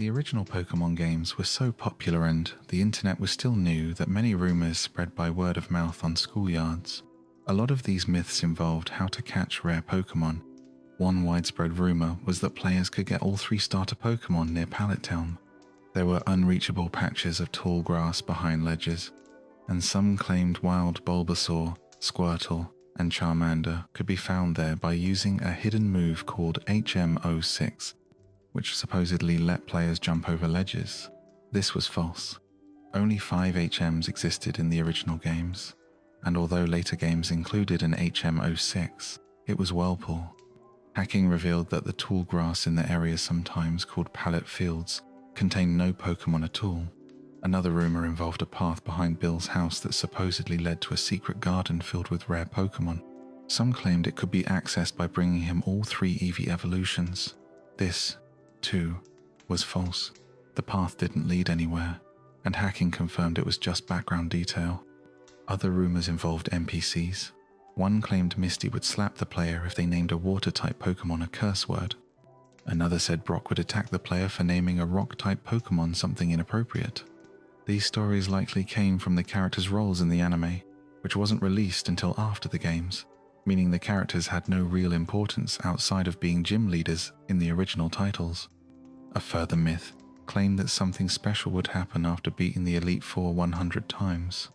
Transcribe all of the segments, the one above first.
The original Pokémon games were so popular and the internet was still new that many rumors spread by word of mouth on schoolyards. A lot of these myths involved how to catch rare Pokémon. One widespread rumor was that players could get all 3 starter Pokémon near Pallet Town. There were unreachable patches of tall grass behind ledges, and some claimed wild Bulbasaur, Squirtle, and Charmander could be found there by using a hidden move called HM06, which supposedly let players jump over ledges. This was false. Only 5 HMs existed in the original games, and although later games included an HM06, it was Whirlpool. Hacking revealed that the tall grass in the area sometimes called Pallet Fields contained no Pokémon at all. Another rumor involved a path behind Bill's house that supposedly led to a secret garden filled with rare Pokémon. Some claimed it could be accessed by bringing him all 3 Eevee evolutions. This, too, was false. The path didn't lead anywhere, and hacking confirmed it was just background detail. Other rumors involved NPCs. One claimed Misty would slap the player if they named a water-type Pokémon a curse word. Another said Brock would attack the player for naming a rock-type Pokémon something inappropriate. These stories likely came from the characters' roles in the anime, which wasn't released until after the games, meaning the characters had no real importance outside of being gym leaders in the original titles. A further myth claimed that something special would happen after beating the Elite Four 100 times.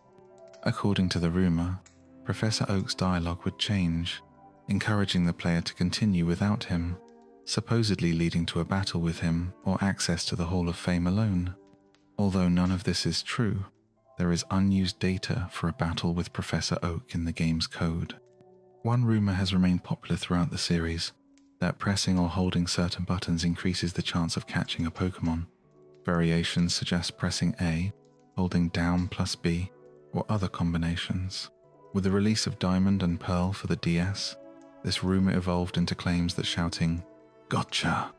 According to the rumor, Professor Oak's dialogue would change, encouraging the player to continue without him, supposedly leading to a battle with him or access to the Hall of Fame alone. Although none of this is true, there is unused data for a battle with Professor Oak in the game's code. One rumor has remained popular throughout the series, that pressing or holding certain buttons increases the chance of catching a Pokémon. Variations suggest pressing A, holding down plus B, or other combinations. With the release of Diamond and Pearl for the DS, this rumor evolved into claims that shouting, "Gotcha!"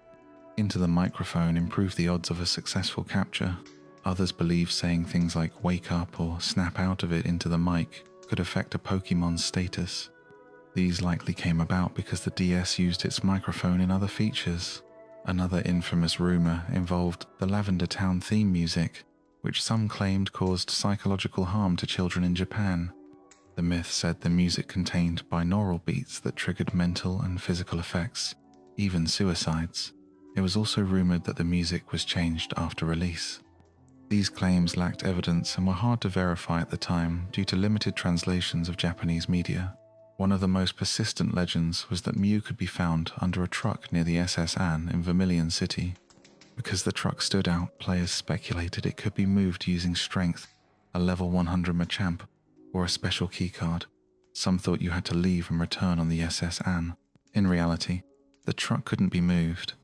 into the microphone improved the odds of a successful capture. Others believe saying things like "wake up" or "snap out of it" into the mic could affect a Pokémon's status. These likely came about because the DS used its microphone in other features. Another infamous rumor involved the Lavender Town theme music, which some claimed caused psychological harm to children in Japan. The myth said the music contained binaural beats that triggered mental and physical effects, even suicides. It was also rumored that the music was changed after release. These claims lacked evidence and were hard to verify at the time due to limited translations of Japanese media. One of the most persistent legends was that Mew could be found under a truck near the SS Anne in Vermilion City. Because the truck stood out, players speculated it could be moved using Strength, a level 100 Machamp, or a special keycard. Some thought you had to leave and return on the SS Anne. In reality, the truck couldn't be moved,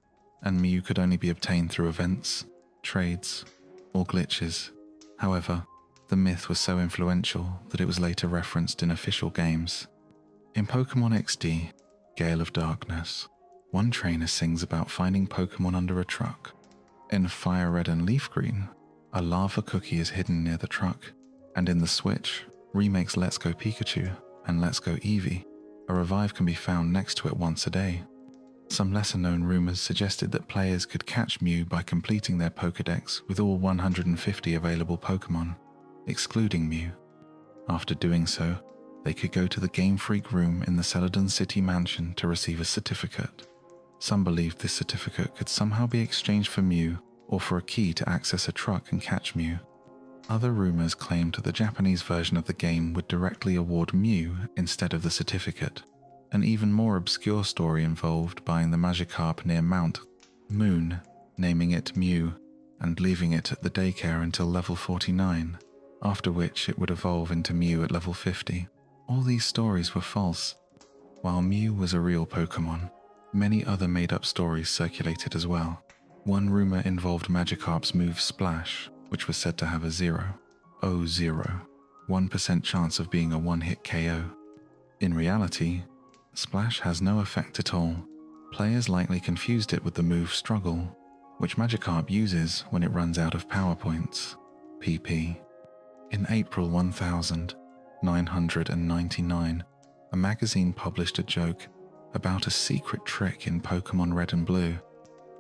and Mew could only be obtained through events, trades, or glitches. However, the myth was so influential that it was later referenced in official games. In Pokémon XD, Gale of Darkness, one trainer sings about finding Pokémon under a truck. In Fire Red and Leaf Green, a lava cookie is hidden near the truck, and in the Switch, remakes Let's Go Pikachu and Let's Go Eevee, a revive can be found next to it once a day. Some lesser-known rumors suggested that players could catch Mew by completing their Pokédex with all 150 available Pokémon, excluding Mew. After doing so, they could go to the Game Freak room in the Celadon City mansion to receive a certificate. Some believed this certificate could somehow be exchanged for Mew or for a key to access a truck and catch Mew. Other rumors claimed that the Japanese version of the game would directly award Mew instead of the certificate. An even more obscure story involved buying the Magikarp near Mount Moon, naming it Mew, and leaving it at the daycare until level 49, after which it would evolve into Mew at level 50. All these stories were false. While Mew was a real Pokémon, many other made-up stories circulated as well. One rumor involved Magikarp's move Splash, which was said to have a 0.1% chance of being a one-hit KO. In reality, Splash has no effect at all. Players likely confused it with the move Struggle, which Magikarp uses when it runs out of power points, PP. In April 1999, a magazine published a joke about a secret trick in Pokémon Red and Blue.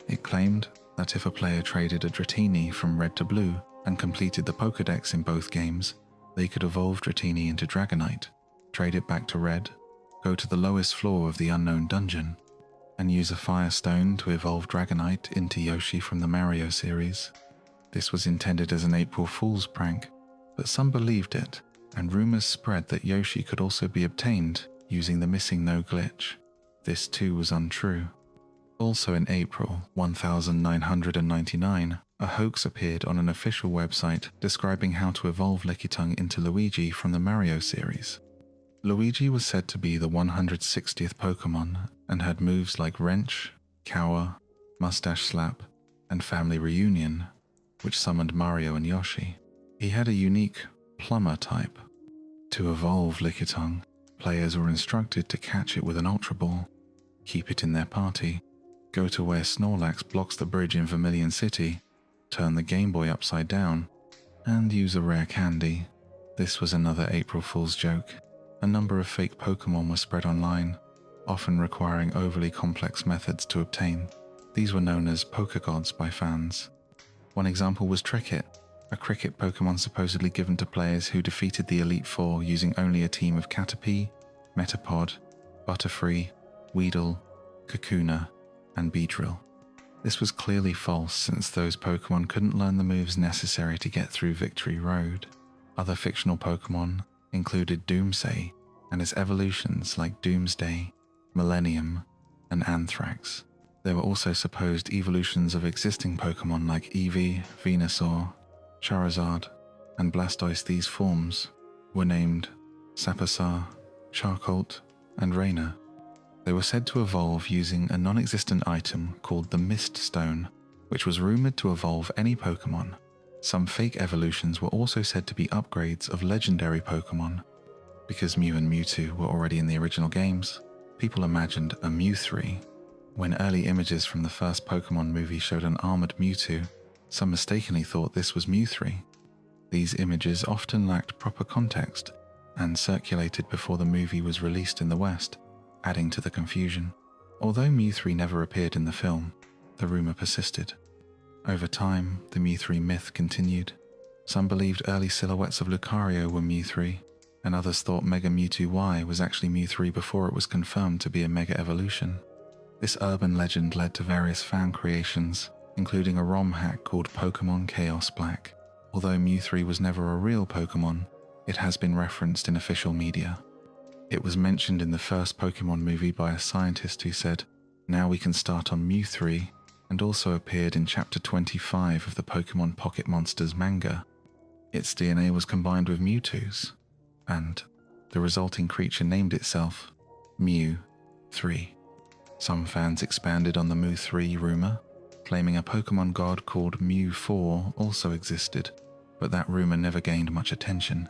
It claimed that if a player traded a Dratini from red to blue and completed the Pokédex in both games, they could evolve Dratini into Dragonite, trade it back to red, go to the lowest floor of the unknown dungeon, and use a Firestone to evolve Dragonite into Yoshi from the Mario series. This was intended as an April Fool's prank, but some believed it, and rumors spread that Yoshi could also be obtained using the missing no glitch. This too was untrue. Also in April 1999, a hoax appeared on an official website describing how to evolve Lickitung into Luigi from the Mario series. Luigi was said to be the 160th Pokémon and had moves like Wrench, Cower, Mustache Slap, and Family Reunion, which summoned Mario and Yoshi. He had a unique Plumber type. To evolve Lickitung, players were instructed to catch it with an Ultra Ball, keep it in their party, go to where Snorlax blocks the bridge in Vermilion City, turn the Game Boy upside down, and use a rare candy. This was another April Fool's joke. A number of fake Pokémon were spread online, often requiring overly complex methods to obtain. These were known as Pokegods by fans. One example was Trickit, a cricket Pokémon supposedly given to players who defeated the Elite Four using only a team of Caterpie, Metapod, Butterfree, Weedle, Kakuna, and Beedrill. This was clearly false since those Pokémon couldn't learn the moves necessary to get through Victory Road. Other fictional Pokémon included Doomsay and its evolutions like Doomsday, Millennium, and Anthrax. There were also supposed evolutions of existing Pokémon like Eevee, Venusaur, Charizard, and Blastoise. These forms were named Sapassar, Charcolt, and Raynor. They were said to evolve using a non-existent item called the Mist Stone, which was rumoured to evolve any Pokémon. Some fake evolutions were also said to be upgrades of legendary Pokémon. Because Mew and Mewtwo were already in the original games, people imagined a Mew3. When early images from the first Pokémon movie showed an armoured Mewtwo, some mistakenly thought this was Mew3. These images often lacked proper context and circulated before the movie was released in the West, adding to the confusion. Although Mew3 never appeared in the film, the rumour persisted. Over time, the Mew3 myth continued. Some believed early silhouettes of Lucario were Mew3, and others thought Mega Mewtwo Y was actually Mew3 before it was confirmed to be a Mega Evolution. This urban legend led to various fan creations, including a ROM hack called Pokémon Chaos Black. Although Mew3 was never a real Pokémon, it has been referenced in official media. It was mentioned in the first Pokémon movie by a scientist who said, "Now we can start on Mew3," and also appeared in Chapter 25 of the Pokémon Pocket Monsters manga. Its DNA was combined with Mewtwo's, and the resulting creature named itself Mew3. Some fans expanded on the Mew3 rumour, claiming a Pokémon god called Mew4 also existed, but that rumour never gained much attention.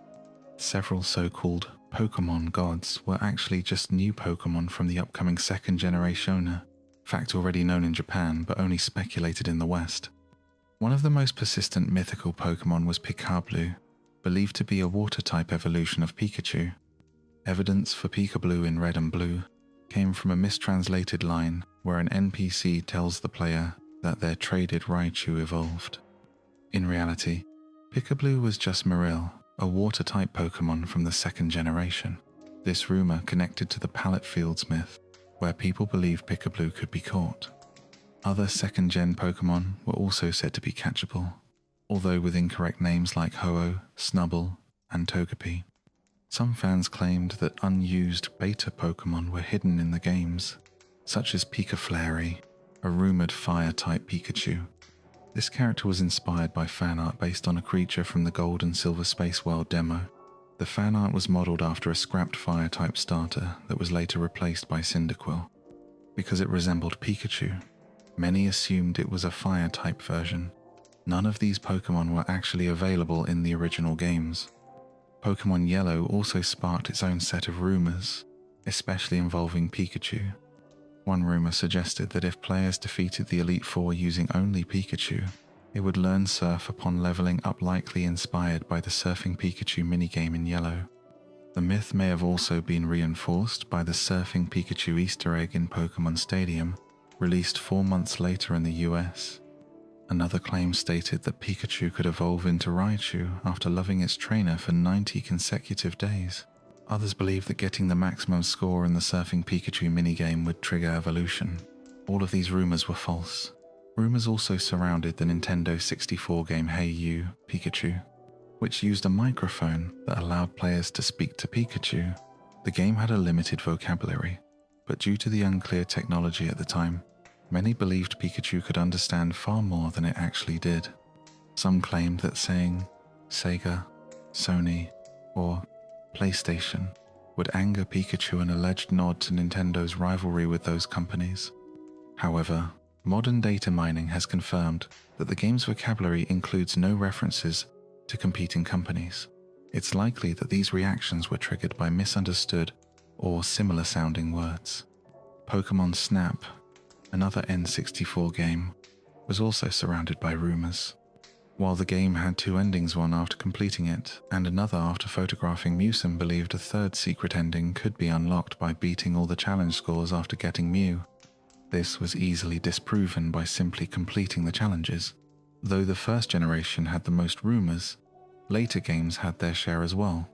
Several so-called Pokémon gods were actually just new Pokémon from the upcoming second generation, fact already known in Japan but only speculated in the West. One of the most persistent mythical Pokémon was Pikablu, believed to be a water-type evolution of Pikachu. Evidence for Pikablu in Red and Blue came from a mistranslated line where an NPC tells the player that their traded Raichu evolved. In reality, Pikablu was just Marill, a water-type Pokémon from the second generation. This rumour connected to the Pallet Fields myth, where people believed Pikablu could be caught. Other second-gen Pokémon were also said to be catchable, although with incorrect names like Ho-Oh, Snubbull, and Togepi. Some fans claimed that unused beta Pokémon were hidden in the games, such as Pikaflary, a rumoured fire-type Pikachu. This character was inspired by fan art based on a creature from the Gold and Silver Space World demo. The fan art was modelled after a scrapped fire-type starter that was later replaced by Cyndaquil. Because it resembled Pikachu, many assumed it was a fire-type version. None of these Pokémon were actually available in the original games. Pokémon Yellow also sparked its own set of rumours, especially involving Pikachu. One rumour suggested that if players defeated the Elite Four using only Pikachu, it would learn Surf upon leveling up, likely inspired by the Surfing Pikachu minigame in Yellow. The myth may have also been reinforced by the Surfing Pikachu Easter egg in Pokémon Stadium, released 4 months later in the US. Another claim stated that Pikachu could evolve into Raichu after loving its trainer for 90 consecutive days. Others believed that getting the maximum score in the Surfing Pikachu minigame would trigger evolution. All of these rumors were false. Rumors also surrounded the Nintendo 64 game Hey You, Pikachu, which used a microphone that allowed players to speak to Pikachu. The game had a limited vocabulary, but due to the unclear technology at the time, many believed Pikachu could understand far more than it actually did. Some claimed that saying Sega, Sony, or PlayStation would anger Pikachu, an alleged nod to Nintendo's rivalry with those companies. However, modern data mining has confirmed that the game's vocabulary includes no references to competing companies. It's likely that these reactions were triggered by misunderstood or similar sounding words. Pokémon Snap, another N64 game, was also surrounded by rumors. While the game had two endings, one after completing it and another after photographing Mew, some believed a third secret ending could be unlocked by beating all the challenge scores after getting Mew. This was easily disproven by simply completing the challenges. Though the first generation had the most rumors, later games had their share as well.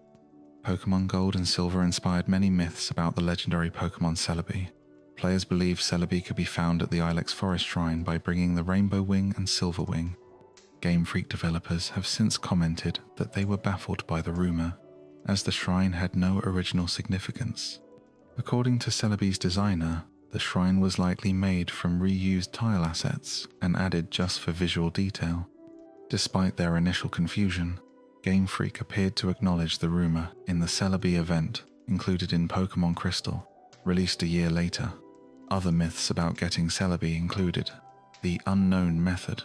Pokémon Gold and Silver inspired many myths about the legendary Pokémon Celebi. Players believed Celebi could be found at the Ilex Forest Shrine by bringing the Rainbow Wing and Silver Wing. Game Freak developers have since commented that they were baffled by the rumor, as the shrine had no original significance. According to Celebi's designer, the shrine was likely made from reused tile assets and added just for visual detail. Despite their initial confusion, Game Freak appeared to acknowledge the rumor in the Celebi event included in Pokémon Crystal, released a year later. Other myths about getting Celebi included the unknown method.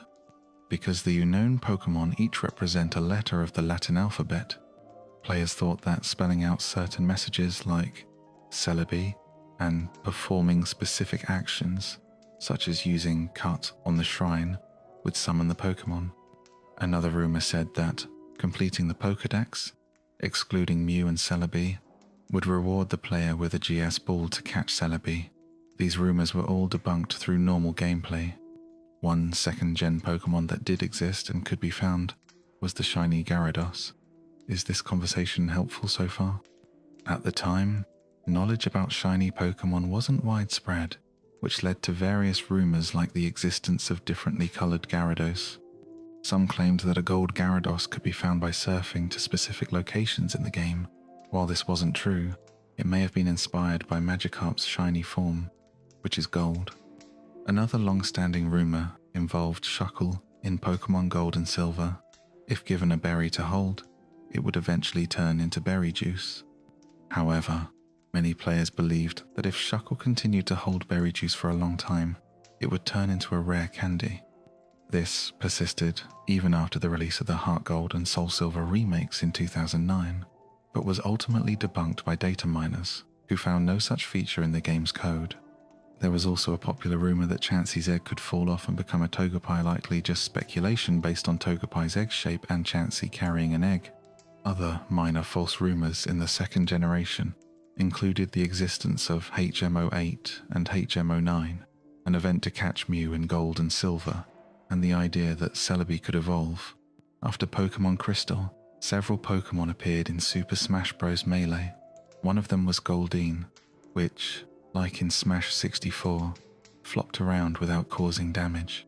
Because the unknown Pokémon each represent a letter of the Latin alphabet, players thought that spelling out certain messages like Celebi and performing specific actions, such as using cut on the shrine, would summon the Pokémon. Another rumor said that completing the Pokédex, excluding Mew and Celebi, would reward the player with a GS ball to catch Celebi. These rumors were all debunked through normal gameplay. One second-gen Pokémon that did exist and could be found was the shiny Gyarados. Is this conversation helpful so far? At the time, knowledge about shiny Pokémon wasn't widespread, which led to various rumors like the existence of differently colored Gyarados. Some claimed that a gold Gyarados could be found by surfing to specific locations in the game. While this wasn't true, it may have been inspired by Magikarp's shiny form, which is gold. Another long-standing rumor involved Shuckle in Pokémon Gold and Silver. If given a berry to hold, it would eventually turn into berry juice. However, many players believed that if Shuckle continued to hold berry juice for a long time, it would turn into a rare candy. This persisted even after the release of the Heart Gold and Soul Silver remakes in 2009, but was ultimately debunked by data miners, who found no such feature in the game's code. There was also a popular rumor that Chansey's egg could fall off and become a Togepi, likely just speculation based on Togepi's egg shape and Chansey carrying an egg. Other minor false rumors in the second generation included the existence of HM08 and HM09, an event to catch Mew in Gold and Silver, and the idea that Celebi could evolve. After Pokémon Crystal, several Pokémon appeared in Super Smash Bros. Melee. One of them was Goldeen, which, like in Smash 64, flopped around without causing damage.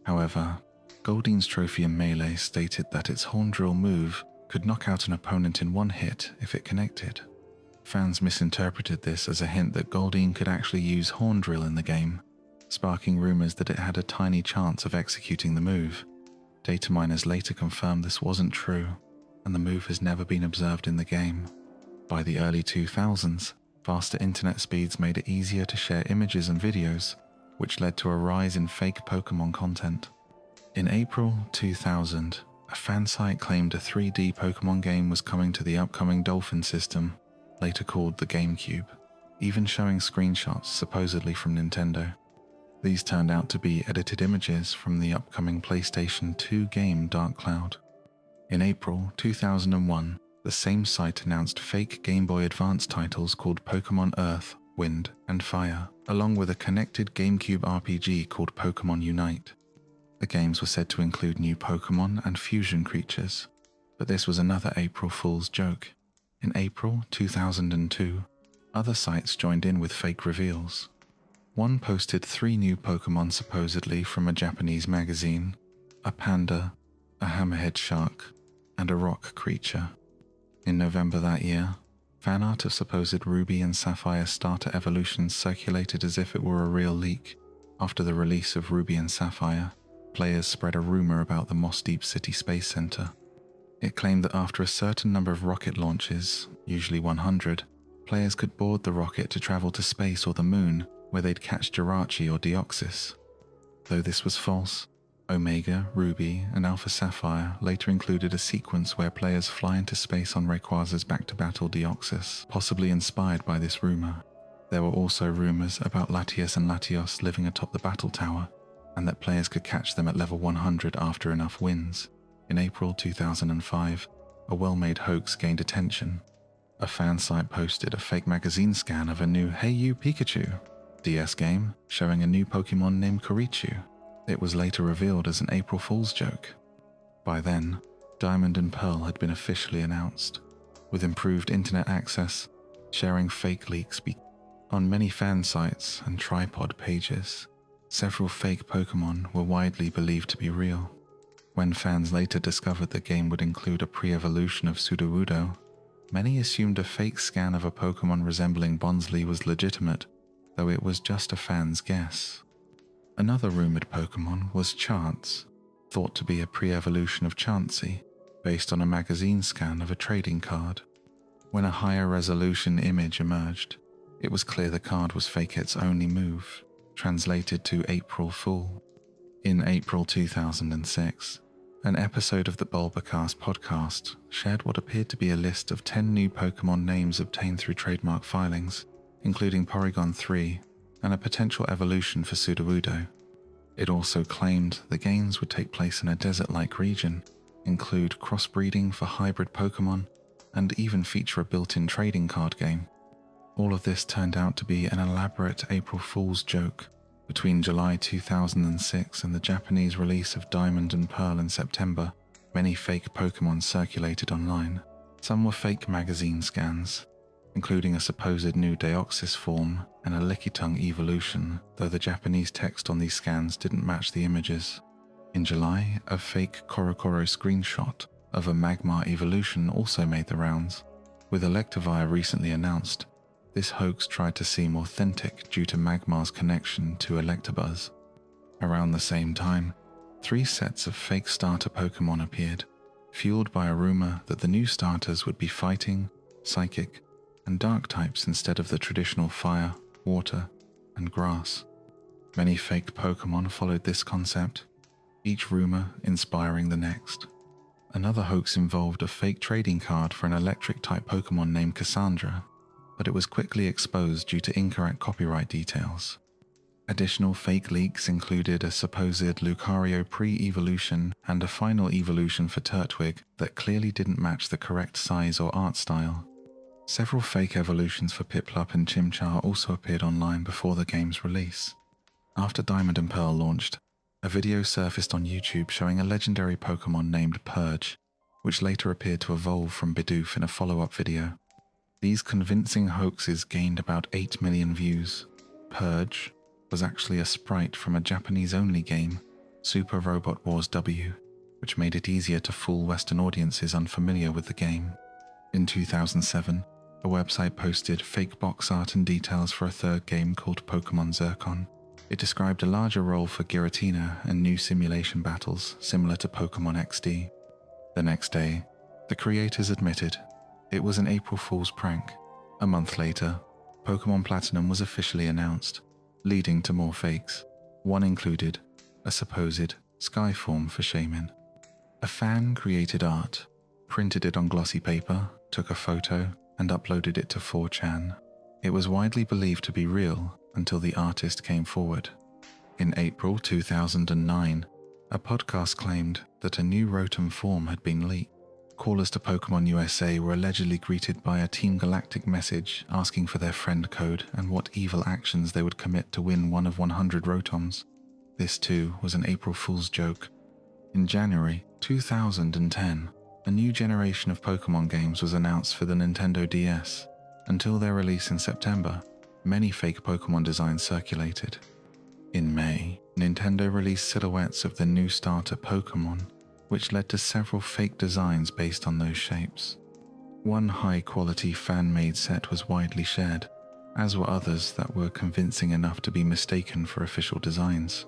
However, Goldeen's trophy in Melee stated that its Horn Drill move could knock out an opponent in one hit if it connected. Fans misinterpreted this as a hint that Goldeen could actually use Horn Drill in the game, sparking rumors that it had a tiny chance of executing the move. Data miners later confirmed this wasn't true, and the move has never been observed in the game. By the early 2000s, faster internet speeds made it easier to share images and videos, which led to a rise in fake Pokémon content. In April 2000, a fan site claimed a 3D Pokémon game was coming to the upcoming Dolphin system, later called the GameCube, even showing screenshots supposedly from Nintendo. These turned out to be edited images from the upcoming PlayStation 2 game Dark Cloud. In April 2001, the same site announced fake Game Boy Advance titles called Pokémon Earth, Wind, and Fire, along with a connected GameCube RPG called Pokémon Unite. The games were said to include new Pokémon and fusion creatures, but this was another April Fool's joke. In April 2002, other sites joined in with fake reveals. One posted 3 new Pokémon supposedly from a Japanese magazine: a panda, a hammerhead shark, and a rock creature. In November that year, fan art of supposed Ruby and Sapphire starter evolutions circulated as if it were a real leak. After the release of Ruby and Sapphire, players spread a rumor about the Moss Deep City Space Center. It claimed that after a certain number of rocket launches, usually 100, players could board the rocket to travel to space or the moon, where they'd catch Jirachi or Deoxys. Though this was false, Omega, Ruby, and Alpha Sapphire later included a sequence where players fly into space on Rayquaza's back-to-battle Deoxys, possibly inspired by this rumor. There were also rumors about Latias and Latios living atop the battle tower, and that players could catch them at level 100 after enough wins. In April 2005, a well-made hoax gained attention. A fan site posted a fake magazine scan of a new Hey You Pikachu DS game showing a new Pokémon named Kurichu. It was later revealed as an April Fool's joke. By then, Diamond and Pearl had been officially announced, with improved internet access, sharing fake leaks on many fan sites and tripod pages. Several fake Pokémon were widely believed to be real. When fans later discovered the game would include a pre-evolution of Sudowoodo, many assumed a fake scan of a Pokémon resembling Bonsly was legitimate, though it was just a fan's guess. Another rumoured Pokémon was Chance, thought to be a pre-evolution of Chansey, based on a magazine scan of a trading card. When a higher resolution image emerged, it was clear the card was Fake-Hit's only move, translated to April Fool. In April 2006, an episode of the Bulbacast podcast shared what appeared to be a list of 10 new Pokémon names obtained through trademark filings, including Porygon 3 and a potential evolution for Sudowoodo. It also claimed the games would take place in a desert-like region, include crossbreeding for hybrid Pokémon, and even feature a built-in trading card game. All of this turned out to be an elaborate April Fool's joke. Between July 2006 and the Japanese release of Diamond and Pearl in September, many fake Pokémon circulated online. Some were fake magazine scans, including a supposed new Deoxys form and a Lickitung evolution, though the Japanese text on these scans didn't match the images. In July, a fake Korokoro screenshot of a Magmar evolution also made the rounds. With Electivire recently announced, this hoax tried to seem authentic due to Magmar's connection to Electabuzz. Around the same time, 3 sets of fake starter Pokémon appeared, fueled by a rumor that the new starters would be fighting, psychic, and dark types instead of the traditional fire, water, and grass. Many fake Pokémon followed this concept, each rumor inspiring the next. Another hoax involved a fake trading card for an electric-type Pokémon named Cassandra, but it was quickly exposed due to incorrect copyright details. Additional fake leaks included a supposed Lucario pre-evolution and a final evolution for Turtwig that clearly didn't match the correct size or art style. Several fake evolutions for Piplup and Chimchar also appeared online before the game's release. After Diamond and Pearl launched, a video surfaced on YouTube showing a legendary Pokémon named Purge, which later appeared to evolve from Bidoof in a follow-up video. These convincing hoaxes gained about 8 million views. Purge was actually a sprite from a Japanese-only game, Super Robot Wars W, which made it easier to fool Western audiences unfamiliar with the game. In 2007, a website posted fake box art and details for a third game called Pokémon Zircon. It described a larger role for Giratina and new simulation battles similar to Pokémon XD. The next day, the creators admitted it was an April Fool's prank. A month later, Pokémon Platinum was officially announced, leading to more fakes. One included a supposed sky form for Shaman. A fan created art, printed it on glossy paper, took a photo, and uploaded it to 4chan. It was widely believed to be real until the artist came forward. In April 2009, a podcast claimed that a new Rotom form had been leaked. Callers to Pokémon USA were allegedly greeted by a Team Galactic message asking for their friend code and what evil actions they would commit to win one of 100 Rotoms. This too was an April Fool's joke. In January 2010, a new generation of Pokémon games was announced for the Nintendo DS. Until their release in September, many fake Pokémon designs circulated. In May, Nintendo released silhouettes of the new starter Pokémon, which led to several fake designs based on those shapes. One high-quality fan-made set was widely shared, as were others that were convincing enough to be mistaken for official designs.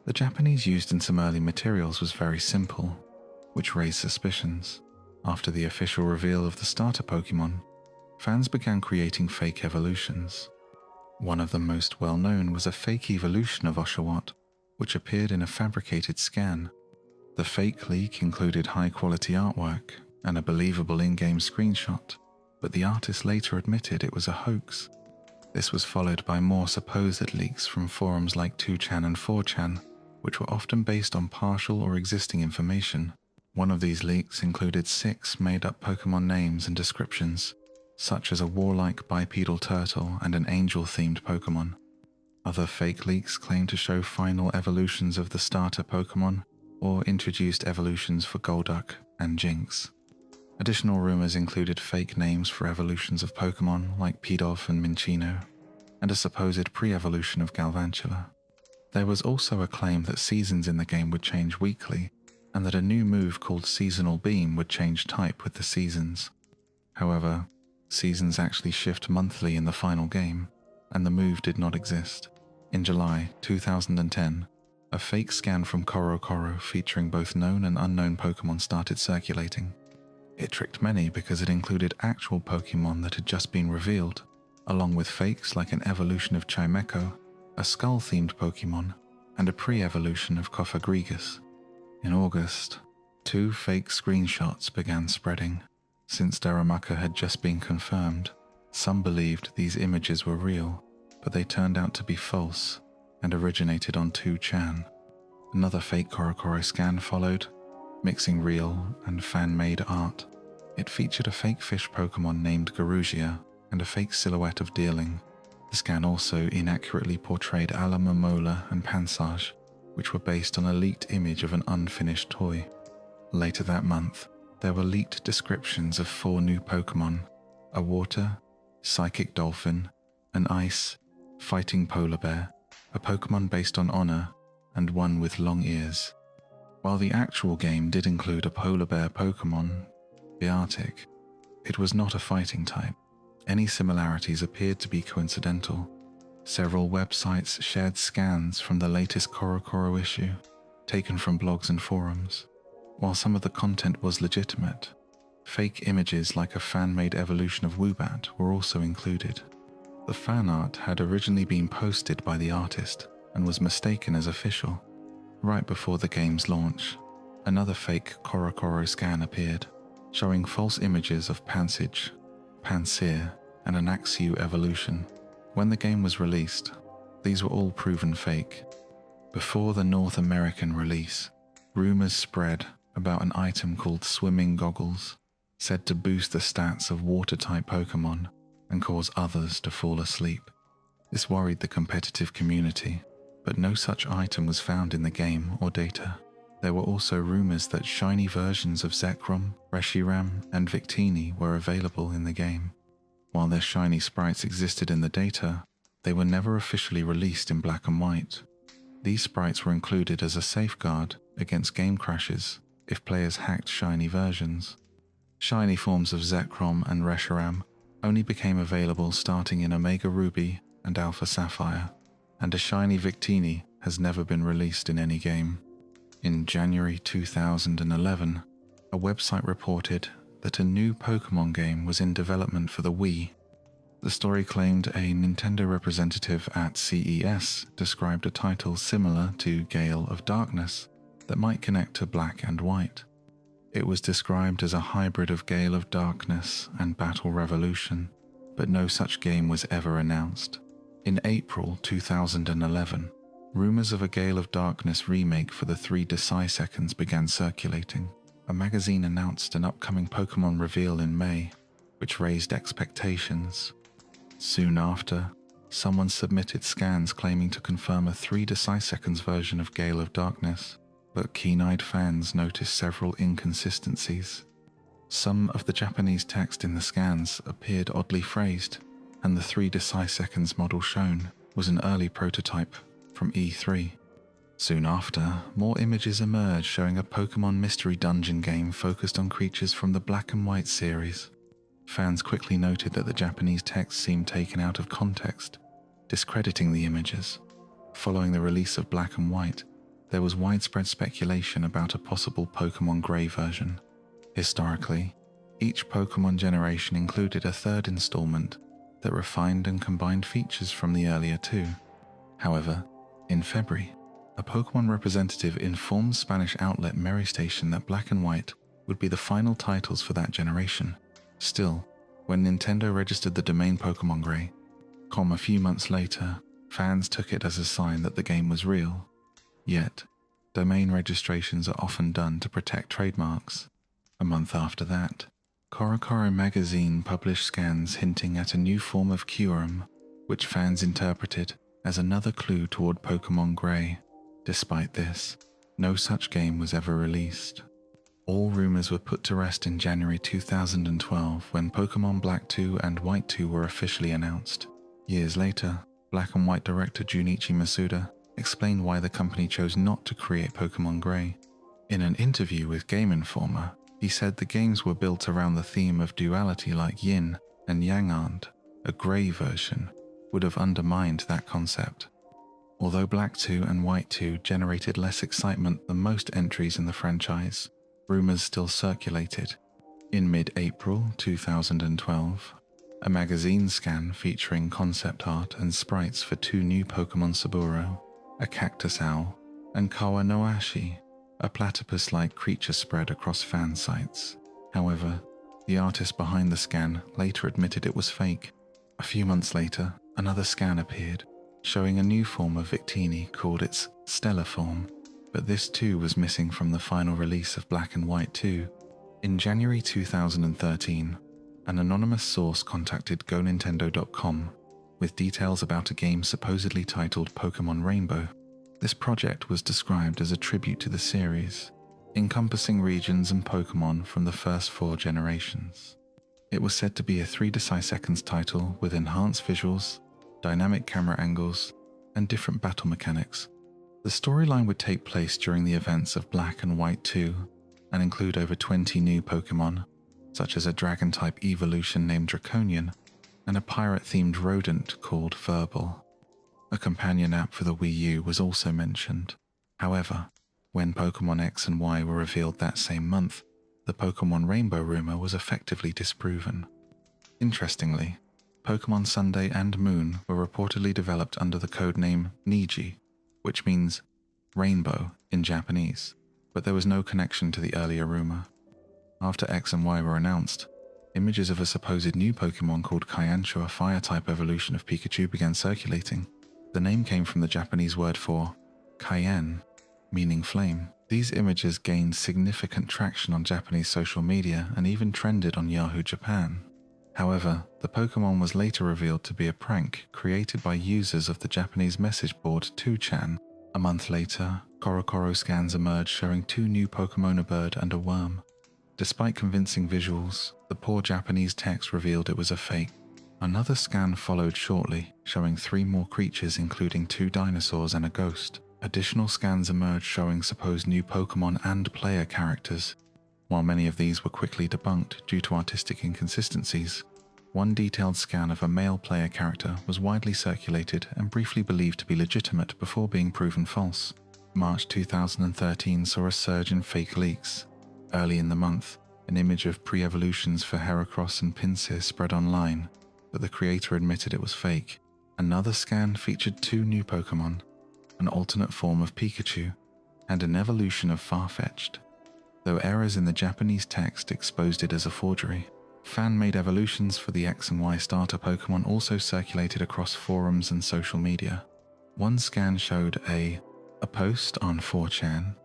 The Japanese used in some early materials was very simple, which raised suspicions. After the official reveal of the starter Pokémon, fans began creating fake evolutions. One of the most well-known was a fake evolution of Oshawott, which appeared in a fabricated scan. The fake leak included high-quality artwork and a believable in-game screenshot, but the artist later admitted it was a hoax. This was followed by more supposed leaks from forums like 2chan and 4chan, which were often based on partial or existing information. One of these leaks included 6 made-up Pokémon names and descriptions, such as a warlike bipedal turtle and an angel-themed Pokémon. Other fake leaks claimed to show final evolutions of the starter Pokémon or introduced evolutions for Golduck and Jinx. Additional rumors included fake names for evolutions of Pokémon like Pidove and Minccino, and a supposed pre-evolution of Galvantula. There was also a claim that seasons in the game would change weekly, and that a new move called Seasonal Beam would change type with the seasons. However, seasons actually shift monthly in the final game, and the move did not exist. In July 2010, a fake scan from CoroCoro featuring both known and unknown Pokémon started circulating. It tricked many because it included actual Pokémon that had just been revealed, along with fakes like an evolution of Chimecho, a skull-themed Pokémon, and a pre-evolution of Cofagrigus. In August, 2 fake screenshots began spreading. Since Darumaka had just been confirmed, some believed these images were real, but they turned out to be false and originated on 2chan. Another fake CoroCoro scan followed, mixing real and fan-made art. It featured a fake fish Pokémon named Garugia and a fake silhouette of Deerling. The scan also inaccurately portrayed Alamomola and Pansage, which were based on a leaked image of an unfinished toy. Later that month, there were leaked descriptions of 4 new Pokémon: a water, psychic dolphin, an ice, fighting polar bear, a Pokémon based on honor, and one with long ears. While the actual game did include a polar bear Pokémon, Beartic, it was not a fighting type. Any similarities appeared to be coincidental. Several websites shared scans from the latest CoroCoro issue, taken from blogs and forums. While some of the content was legitimate, fake images like a fan-made evolution of Woobat were also included. The fan art had originally been posted by the artist and was mistaken as official. Right before the game's launch, another fake CoroCoro scan appeared, showing false images of Pansage, Pansear, and an Axew evolution. When the game was released, these were all proven fake. Before the North American release, rumors spread about an item called Swimming Goggles, said to boost the stats of water-type Pokémon and cause others to fall asleep. This worried the competitive community, but no such item was found in the game or data. There were also rumors that shiny versions of Zekrom, Reshiram, and Victini were available in the game. While their shiny sprites existed in the data, they were never officially released in black and white. These sprites were included as a safeguard against game crashes if players hacked shiny versions. Shiny forms of Zekrom and Reshiram only became available starting in Omega Ruby and Alpha Sapphire, and a shiny Victini has never been released in any game. In January 2011, a website reported that a new Pokémon game was in development for the Wii. The story claimed a Nintendo representative at CES described a title similar to Gale of Darkness that might connect to Black and White. It was described as a hybrid of Gale of Darkness and Battle Revolution, but no such game was ever announced. In April 2011, rumors of a Gale of Darkness remake for the 3 Deciseconds began circulating. A magazine announced an upcoming Pokémon reveal in May, which raised expectations. Soon after, someone submitted scans claiming to confirm a 3 deciseconds version of Gale of Darkness, but keen-eyed fans noticed several inconsistencies. Some of the Japanese text in the scans appeared oddly phrased, and the 3 deciseconds model shown was an early prototype from E3. Soon after, more images emerged showing a Pokémon mystery dungeon game focused on creatures from the Black and White series. Fans quickly noted that the Japanese text seemed taken out of context, discrediting the images. Following the release of Black and White, there was widespread speculation about a possible Pokémon Grey version. Historically, each Pokémon generation included a third installment that refined and combined features from the earlier two. However, in February, a Pokémon representative informed Spanish outlet Merry Station that Black and White would be the final titles for that generation. Still, when Nintendo registered the domain Pokémon Grey.com a few months later, fans took it as a sign that the game was real. Yet, domain registrations are often done to protect trademarks. A month after that, CoroCoro magazine published scans hinting at a new form of Kyurem, which fans interpreted as another clue toward Pokémon Grey. Despite this, no such game was ever released. All rumors were put to rest in January 2012 when Pokémon Black 2 and White 2 were officially announced. Years later, Black and White director Junichi Masuda explained why the company chose not to create Pokémon Grey. In an interview with Game Informer, he said the games were built around the theme of duality like yin and yang, and a grey version would have undermined that concept. Although Black 2 and White 2 generated less excitement than most entries in the franchise, rumors still circulated. In mid-April 2012, a magazine scan featuring concept art and sprites for 2 new Pokémon Saburo, a cactus owl, and Kawanoashi, a platypus-like creature spread across fan sites. However, the artist behind the scan later admitted it was fake. A few months later, another scan appeared, showing a new form of Victini called its Stellar form, but this too was missing from the final release of Black and White 2. In January 2013, an anonymous source contacted GoNintendo.com with details about a game supposedly titled Pokémon Rainbow. This project was described as a tribute to the series, encompassing regions and Pokémon from the first 4 generations. It was said to be a 3 deciseconds title with enhanced visuals, dynamic camera angles, and different battle mechanics. The storyline would take place during the events of Black and White 2 and include over 20 new Pokémon, such as a dragon-type evolution named Draconian and a pirate-themed rodent called Verbal. A companion app for the Wii U was also mentioned. However, when Pokémon X and Y were revealed that same month, the Pokémon Rainbow rumor was effectively disproven. Interestingly, Pokémon Sunday and Moon were reportedly developed under the codename Niji, which means rainbow in Japanese, but there was no connection to the earlier rumor. After X and Y were announced, images of a supposed new Pokémon called Kaianshu, a fire-type evolution of Pikachu, began circulating. The name came from the Japanese word for Kaian, meaning flame. These images gained significant traction on Japanese social media and even trended on Yahoo Japan. However, the Pokémon was later revealed to be a prank created by users of the Japanese message board 2chan. A month later, CoroCoro scans emerged showing 2 new Pokémon, a bird and a worm. Despite convincing visuals, the poor Japanese text revealed it was a fake. Another scan followed shortly, showing 3 more creatures including 2 dinosaurs and a ghost. Additional scans emerged showing supposed new Pokémon and player characters. While many of these were quickly debunked due to artistic inconsistencies, one detailed scan of a male player character was widely circulated and briefly believed to be legitimate before being proven false. March 2013 saw a surge in fake leaks. Early in the month, an image of pre-evolutions for Heracross and Pinsir spread online, but the creator admitted it was fake. Another scan featured 2 new Pokémon, an alternate form of Pikachu, and an evolution of Farfetch'd, though errors in the Japanese text exposed it as a forgery. Fan-made evolutions for the X and Y starter Pokémon also circulated across forums and social media. One scan showed a post on 4chan,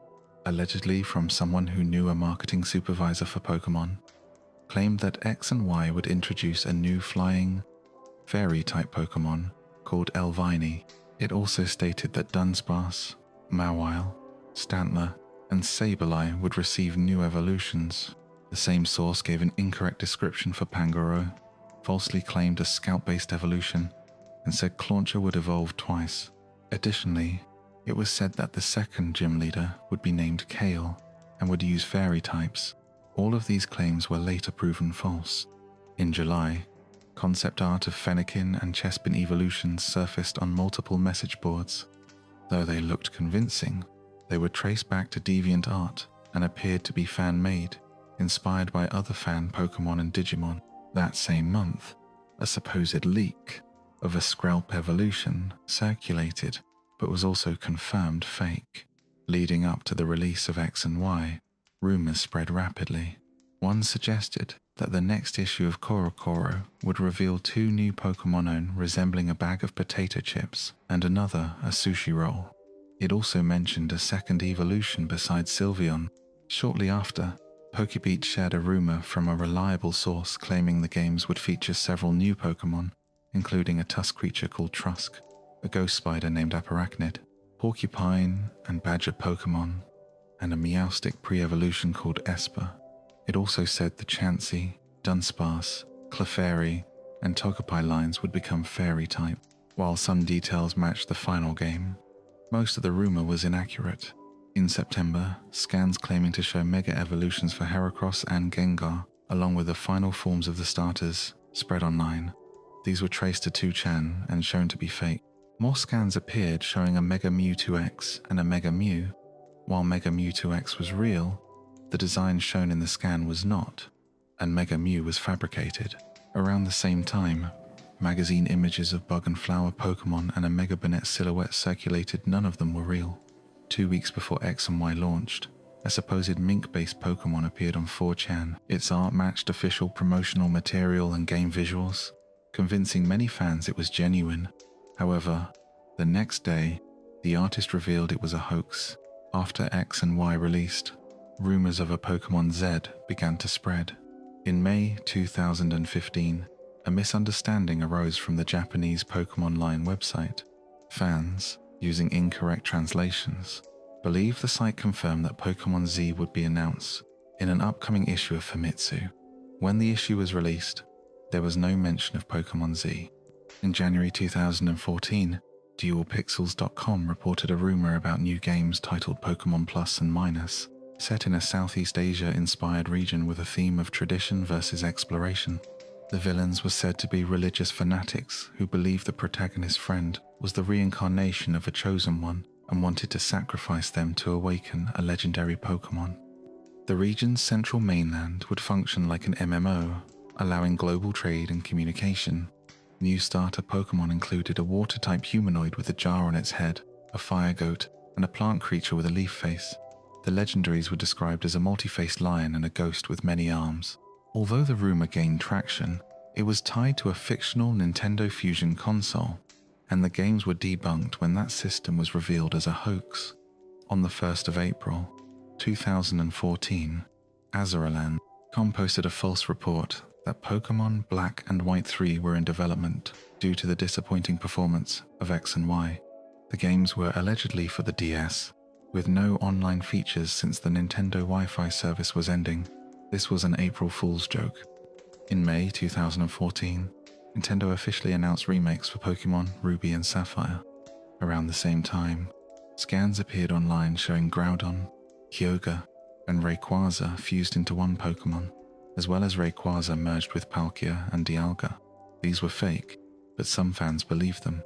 allegedly from someone who knew a marketing supervisor for Pokémon, claimed that X and Y would introduce a new flying, fairy-type Pokémon called Elvini. It also stated that Dunsparce, Mawile, Stantler, and Sableye would receive new evolutions. The same source gave an incorrect description for Pangoro, falsely claimed a Scout-based evolution, and said Clauncher would evolve twice. Additionally, it was said that the second gym leader would be named Kale and would use fairy types. All of these claims were later proven false. In July, concept art of Fennekin and Chespin evolutions surfaced on multiple message boards. Though they looked convincing, they were traced back to DeviantArt and appeared to be fan-made, inspired by other fan Pokémon and Digimon. That same month, a supposed leak of a Skrelp evolution circulated, but was also confirmed fake. Leading up to the release of X and Y, rumors spread rapidly. One suggested that the next issue of Korokoro would reveal 2 new Pokémon resembling a bag of potato chips and another a sushi roll. It also mentioned a second evolution besides Sylveon. Shortly after, Pokebeat shared a rumor from a reliable source claiming the games would feature several new Pokémon, including a tusk creature called Trusk, a ghost spider named Aparachnid, porcupine and badger Pokémon, and a Meowstic pre-evolution called Esper. It also said the Chansey, Dunsparce, Clefairy, and Togepi lines would become fairy type. While some details matched the final game, most of the rumor was inaccurate. In September, scans claiming to show mega evolutions for Heracross and Gengar, along with the final forms of the starters, spread online. These were traced to 2chan and shown to be fake. More scans appeared showing a Mega Mewtwo X and a Mega Mew. While Mega Mewtwo X was real, the design shown in the scan was not, and Mega Mew was fabricated. Around the same time, magazine images of bug and flower Pokémon and a Mega Banette silhouette circulated. None of them were real. 2 weeks before X and Y launched, a supposed mink-based Pokémon appeared on 4chan. Its art matched official promotional material and game visuals, convincing many fans it was genuine. However, the next day, the artist revealed it was a hoax. After X and Y released, rumors of a Pokémon Z began to spread. In May 2015, a misunderstanding arose from the Japanese Pokémon line website. Fans, using incorrect translations, believed the site confirmed that Pokémon Z would be announced in an upcoming issue of Famitsu. When the issue was released, there was no mention of Pokémon Z. In January 2014, DualPixels.com reported a rumor about new games titled Pokémon Plus and Minus, set in a Southeast Asia-inspired region with a theme of tradition versus exploration. The villains were said to be religious fanatics who believed the protagonist's friend was the reincarnation of a chosen one and wanted to sacrifice them to awaken a legendary Pokémon. The region's central mainland would function like an MMO, allowing global trade and communication. New starter Pokémon included a water-type humanoid with a jar on its head, a fire goat, and a plant creature with a leaf face. The legendaries were described as a multi-faced lion and a ghost with many arms. Although the rumor gained traction, it was tied to a fictional Nintendo Fusion console, and the games were debunked when that system was revealed as a hoax. On the 1st of April, 2014, Azuraland.com posted a false report that Pokémon Black and White 3 were in development due to the disappointing performance of X and Y. The games were allegedly for the DS, with no online features since the Nintendo Wi-Fi service was ending. This was an April Fool's joke. In May 2014, Nintendo officially announced remakes for Pokémon Ruby and Sapphire. Around the same time, scans appeared online showing Groudon, Kyogre, and Rayquaza fused into one Pokémon, as well as Rayquaza merged with Palkia and Dialga. These were fake, but some fans believed them.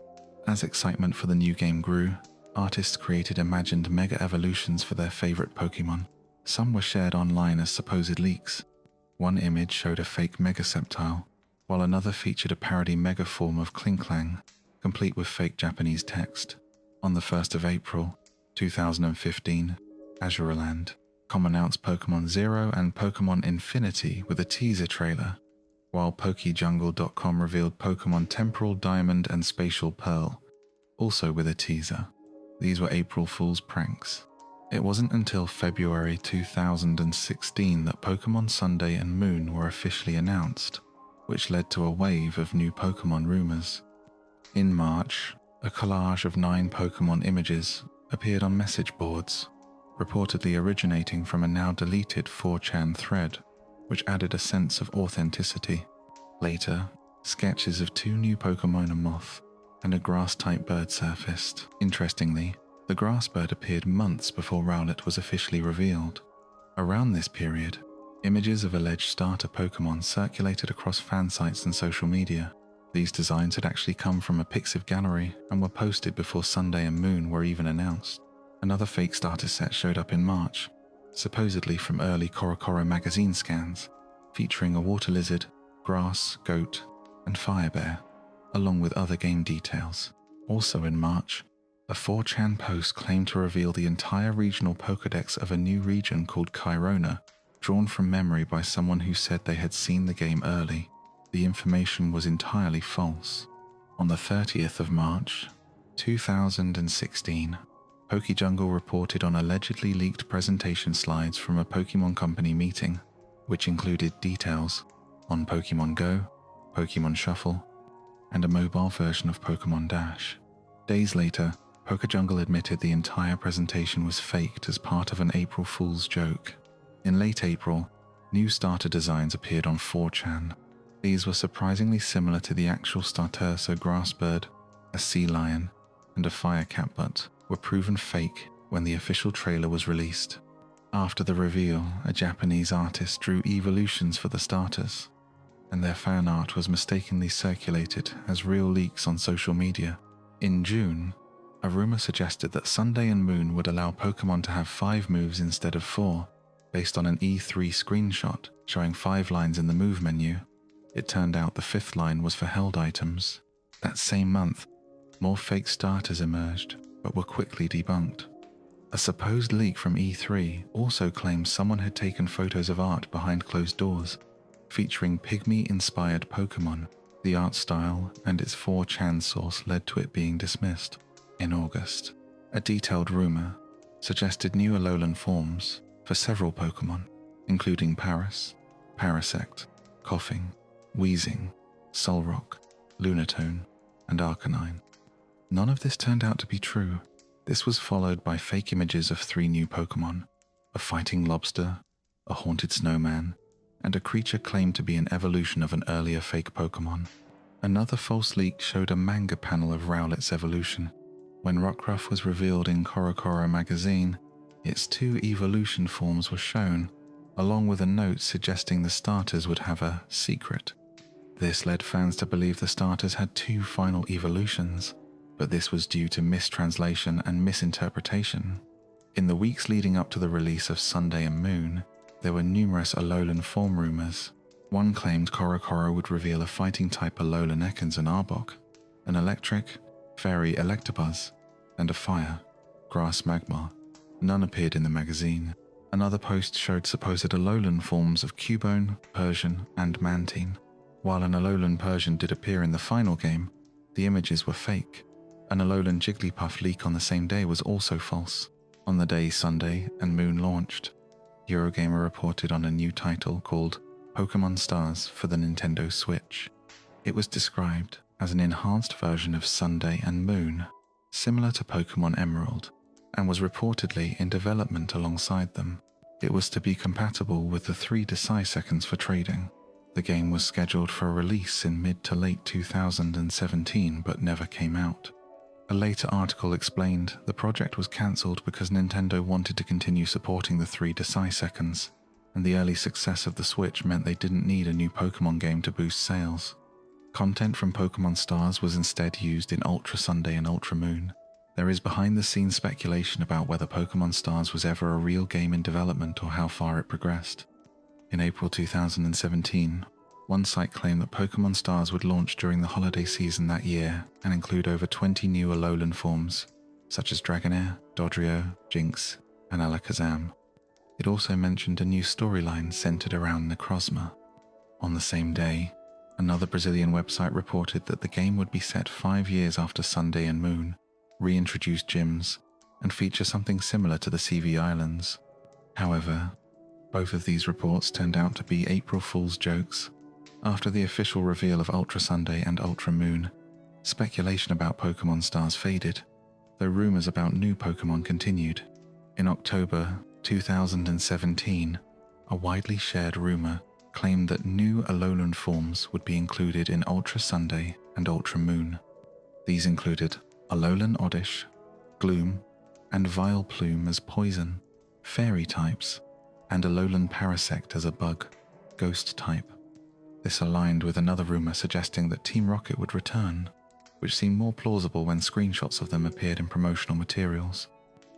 As excitement for the new game grew, artists created imagined mega evolutions for their favorite Pokémon. Some were shared online as supposed leaks. One image showed a fake Mega Sceptile, while another featured a parody mega form of Klinklang, complete with fake Japanese text. On the 1st of April, 2015, Azuraland.com announced Pokémon Zero and Pokémon Infinity with a teaser trailer, while PokeJungle.com revealed Pokémon Temporal Diamond and Spatial Pearl, also with a teaser. These were April Fool's pranks. It wasn't until February 2016 that Pokémon Sunday and Moon were officially announced, which led to a wave of new Pokémon rumors. In March, a collage of 9 Pokémon images appeared on message boards, reportedly originating from a now deleted 4chan thread, which added a sense of authenticity. Later, sketches of 2 new Pokémon, a moth and a grass-type bird, surfaced. Interestingly, the grass bird appeared months before Rowlet was officially revealed. Around this period, images of alleged starter Pokémon circulated across fan sites and social media. These designs had actually come from a Pixiv gallery and were posted before Sunday and Moon were even announced. Another fake starter set showed up in March, supposedly from early CoroCoro magazine scans, featuring a water lizard, grass, goat, and fire bear, along with other game details. Also in March, a 4chan post claimed to reveal the entire regional Pokédex of a new region called Kyrona, drawn from memory by someone who said they had seen the game early. The information was entirely false. On the 30th of March, 2016, PokeJungle reported on allegedly leaked presentation slides from a Pokémon Company meeting, which included details on Pokémon Go, Pokémon Shuffle, and a mobile version of Pokémon Dash. Days later, PokeJungle admitted the entire presentation was faked as part of an April Fool's joke. In late April, new starter designs appeared on 4chan. These were surprisingly similar to the actual starter, so Grassbird, a sea lion, and a fire catbutt were proven fake when the official trailer was released. After the reveal, a Japanese artist drew evolutions for the starters, and their fan art was mistakenly circulated as real leaks on social media. In June, a rumor suggested that Sunday and Moon would allow Pokemon to have 5 moves instead of 4, based on an E3 screenshot showing 5 lines in the move menu. It turned out the 5th line was for held items. That same month, more fake starters emerged, but were quickly debunked. A supposed leak from E3 also claims someone had taken photos of art behind closed doors, featuring pygmy-inspired Pokemon. The art style and its 4chan source led to it being dismissed. In August, a detailed rumor suggested new Alolan forms for several Pokemon, including Paras, Parasect, Coughing, Wheezing, Solrock, Lunatone, and Arcanine. None of this turned out to be true. This was followed by fake images of 3 new Pokemon, a fighting lobster, a haunted snowman, and a creature claimed to be an evolution of an earlier fake Pokemon. Another false leak showed a manga panel of Rowlet's evolution. When Rockruff was revealed in CoroCoro magazine, its 2 evolution forms were shown, along with a note suggesting the starters would have a secret. This led fans to believe the starters had 2 final evolutions, but this was due to mistranslation and misinterpretation. In the weeks leading up to the release of Sunday and Moon, there were numerous Alolan form rumors. One claimed CoroCoro would reveal a fighting-type Alolan Ekans and Arbok, an electric, fairy Electabuzz, and a fire, grass Magmar. None appeared in the magazine. Another post showed supposed Alolan forms of Cubone, Persian, and Mantine. While an Alolan Persian did appear in the final game, the images were fake. An Alolan Jigglypuff leak on the same day was also false. On the day Sunday and Moon launched, Eurogamer reported on a new title called Pokémon Stars for the Nintendo Switch. It was described as an enhanced version of Sunday and Moon, similar to Pokémon Emerald, and was reportedly in development alongside them. It was to be compatible with the 3 Deciseconds for trading. The game was scheduled for release in mid to late 2017 but never came out. A later article explained the project was cancelled because Nintendo wanted to continue supporting the 3 Deciseconds, and the early success of the Switch meant they didn't need a new Pokémon game to boost sales. Content from Pokémon Stars was instead used in Ultra Sunday and Ultra Moon. There is behind-the-scenes speculation about whether Pokémon Stars was ever a real game in development or how far it progressed. In April 2017, one site claimed that Pokémon Stars would launch during the holiday season that year and include over 20 new Alolan forms, such as Dragonair, Dodrio, Jinx, and Alakazam. It also mentioned a new storyline centered around Necrozma. On the same day, another Brazilian website reported that the game would be set 5 years after Sunday and Moon, reintroduce gyms, and feature something similar to the CV Islands. However, both of these reports turned out to be April Fool's jokes. After the official reveal of Ultra Sunday and Ultra Moon, Speculation about Pokémon stars faded, though rumors about new Pokémon continued. In October 2017, a widely shared rumor claimed that new Alolan forms would be included in Ultra Sunday and Ultra Moon. These included Alolan Oddish, Gloom, and Vileplume as poison, fairy types, and Alolan Parasect as a bug, ghost type. This aligned with another rumor suggesting that Team Rocket would return, which seemed more plausible when screenshots of them appeared in promotional materials.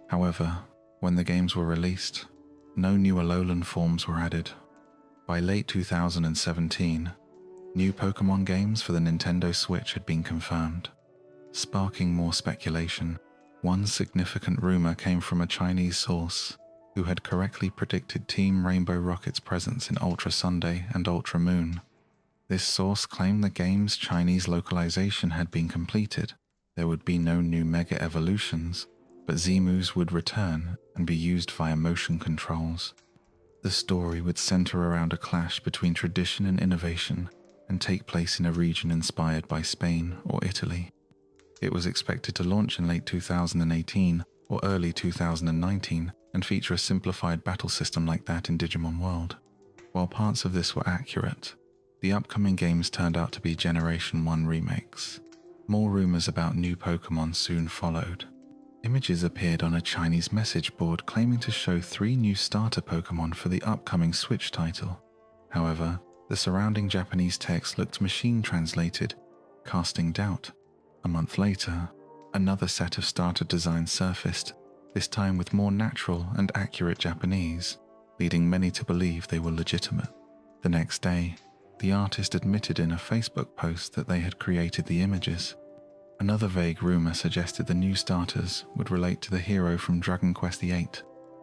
However, when the games were released, no new Alolan forms were added. By late 2017, new Pokémon games for the Nintendo Switch had been confirmed. Sparking more speculation, one significant rumor came from a Chinese source who had correctly predicted Team Rainbow Rocket's presence in Ultra Sunday and Ultra Moon. This source claimed the game's Chinese localization had been completed. There would be no new Mega Evolutions, but Z-moves would return and be used via motion controls. The story would center around a clash between tradition and innovation and take place in a region inspired by Spain or Italy. It was expected to launch in late 2018 or early 2019 and feature a simplified battle system like that in Digimon World. While parts of this were accurate, the upcoming games turned out to be Generation 1 remakes. More rumors about new Pokémon soon followed. Images appeared on a Chinese message board claiming to show 3 new starter Pokémon for the upcoming Switch title. However, the surrounding Japanese text looked machine translated, casting doubt. A month later, another set of starter designs surfaced, this time with more natural and accurate Japanese, leading many to believe they were legitimate. The next day, the artist admitted in a Facebook post that they had created the images. Another vague rumor suggested the new starters would relate to the hero from Dragon Quest VIII,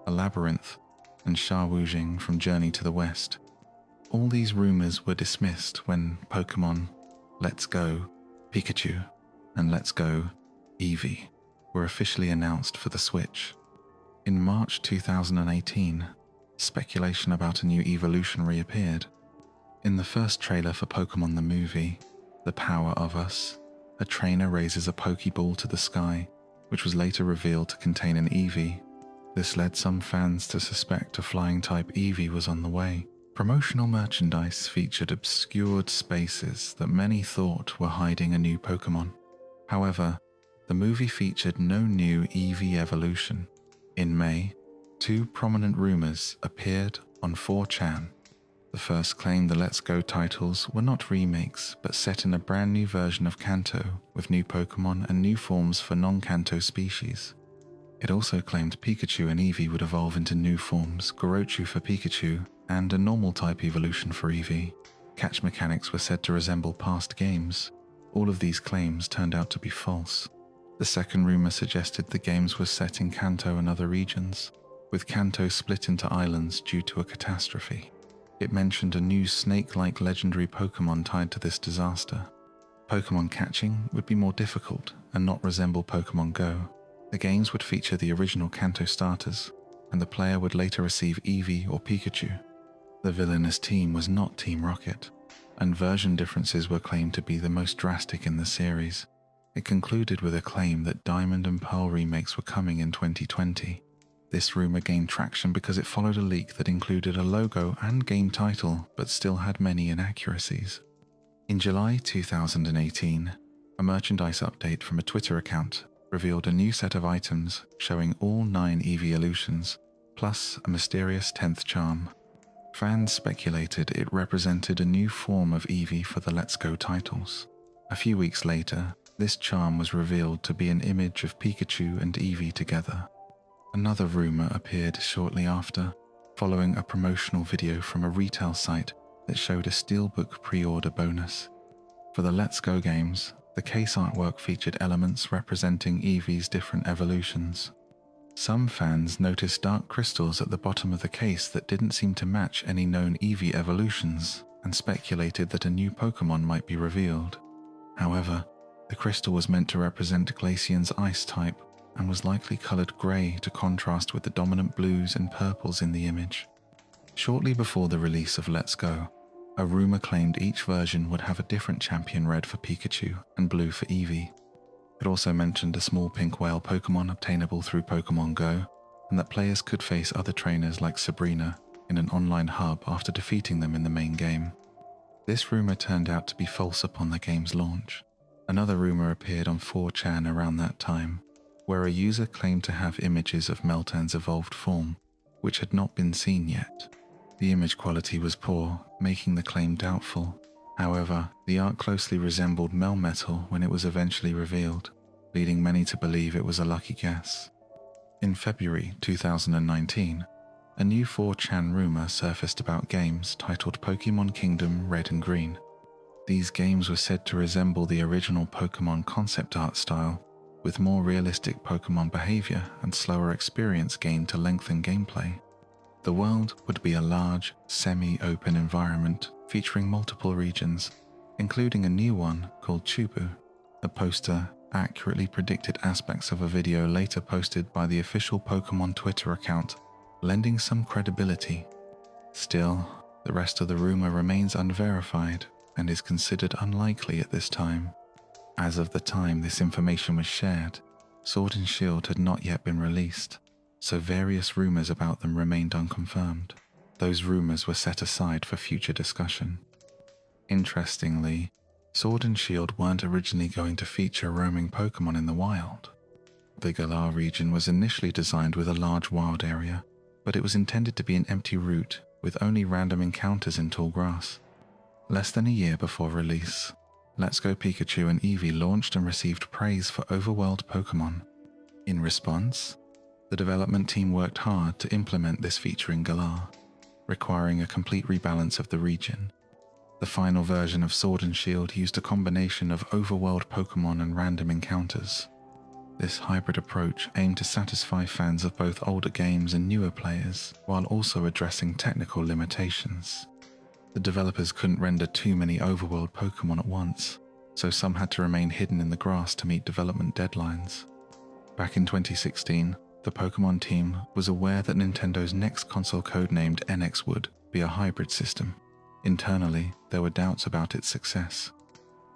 a Labyrinth, and Sha Wujing from Journey to the West. All these rumors were dismissed when Pokémon Let's Go Pikachu and Let's Go Eevee were officially announced for the Switch. In March 2018, speculation about a new evolution reappeared. In the first trailer for Pokémon the movie, The Power of Us, a trainer raises a Pokeball to the sky, which was later revealed to contain an Eevee. This led some fans to suspect a flying-type Eevee was on the way. Promotional merchandise featured obscured spaces that many thought were hiding a new Pokémon. However, the movie featured no new Eevee evolution. In May, 2 prominent rumors appeared on 4chan. The first claimed the Let's Go titles were not remakes, but set in a brand new version of Kanto, with new Pokémon and new forms for non-Kanto species. It also claimed Pikachu and Eevee would evolve into new forms, Gorochu for Pikachu, and a normal type evolution for Eevee. Catch mechanics were said to resemble past games. All of these claims turned out to be false. The second rumor suggested the games were set in Kanto and other regions, with Kanto split into islands due to a catastrophe. It mentioned a new snake-like legendary Pokémon tied to this disaster. Pokémon catching would be more difficult and not resemble Pokémon Go. The games would feature the original Kanto starters, and the player would later receive Eevee or Pikachu. The villainous team was not Team Rocket, and version differences were claimed to be the most drastic in the series. It concluded with a claim that Diamond and Pearl remakes were coming in 2020. This rumor gained traction because it followed a leak that included a logo and game title, but still had many inaccuracies. In July 2018, a merchandise update from a Twitter account revealed a new set of items showing all 9 Eevee evolutions, plus a mysterious 10th charm. Fans speculated it represented a new form of Eevee for the Let's Go titles. A few weeks later, this charm was revealed to be an image of Pikachu and Eevee together. Another rumor appeared shortly after, following a promotional video from a retell site that showed a steelbook pre-order bonus. For the Let's Go games, the case artwork featured elements representing Eevee's different evolutions. Some fans noticed dark crystals at the bottom of the case that didn't seem to match any known Eevee evolutions, and speculated that a new Pokémon might be revealed. However, the crystal was meant to represent Glaceon's ice type, and was likely coloured grey to contrast with the dominant blues and purples in the image. Shortly before the release of Let's Go, A rumor claimed each version would have a different champion, red for Pikachu and blue for Eevee. It also mentioned a small pink whale Pokémon obtainable through Pokémon Go, and that players could face other trainers like Sabrina in an online hub after defeating them in the main game. This rumor turned out to be false upon the game's launch. Another rumor appeared on 4chan around that time, where a user claimed to have images of Meltan's evolved form, which had not been seen yet. The image quality was poor, making the claim doubtful. However, the art closely resembled Melmetal when it was eventually revealed, leading many to believe it was a lucky guess. In February 2019, a new 4chan rumor surfaced about games titled Pokémon Kingdom Red and Green. These games were said to resemble the original Pokémon concept art style, with more realistic Pokémon behavior and slower experience gained to lengthen gameplay. The world would be a large, semi-open environment featuring multiple regions, including a new one called Chubu. The poster accurately predicted aspects of a video later posted by the official Pokémon Twitter account, lending some credibility. Still, the rest of the rumor remains unverified and is considered unlikely at this time. As of the time this information was shared, Sword and Shield had not yet been released, so various rumors about them remained unconfirmed. Those rumors were set aside for future discussion. Interestingly, Sword and Shield weren't originally going to feature roaming Pokémon in the wild. The Galar region was initially designed with a large wild area, but it was intended to be an empty route with only random encounters in tall grass. Less than a year before release, Let's Go Pikachu and Eevee launched and received praise for overworld Pokémon. In response, the development team worked hard to implement this feature in Galar, requiring a complete rebalance of the region. The final version of Sword and Shield used a combination of overworld Pokémon and random encounters. This hybrid approach aimed to satisfy fans of both older games and newer players, while also addressing technical limitations. The developers couldn't render too many overworld Pokémon at once, so some had to remain hidden in the grass to meet development deadlines. Back in 2016, the Pokémon team was aware that Nintendo's next console codenamed NX would be a hybrid system. Internally, there were doubts about its success.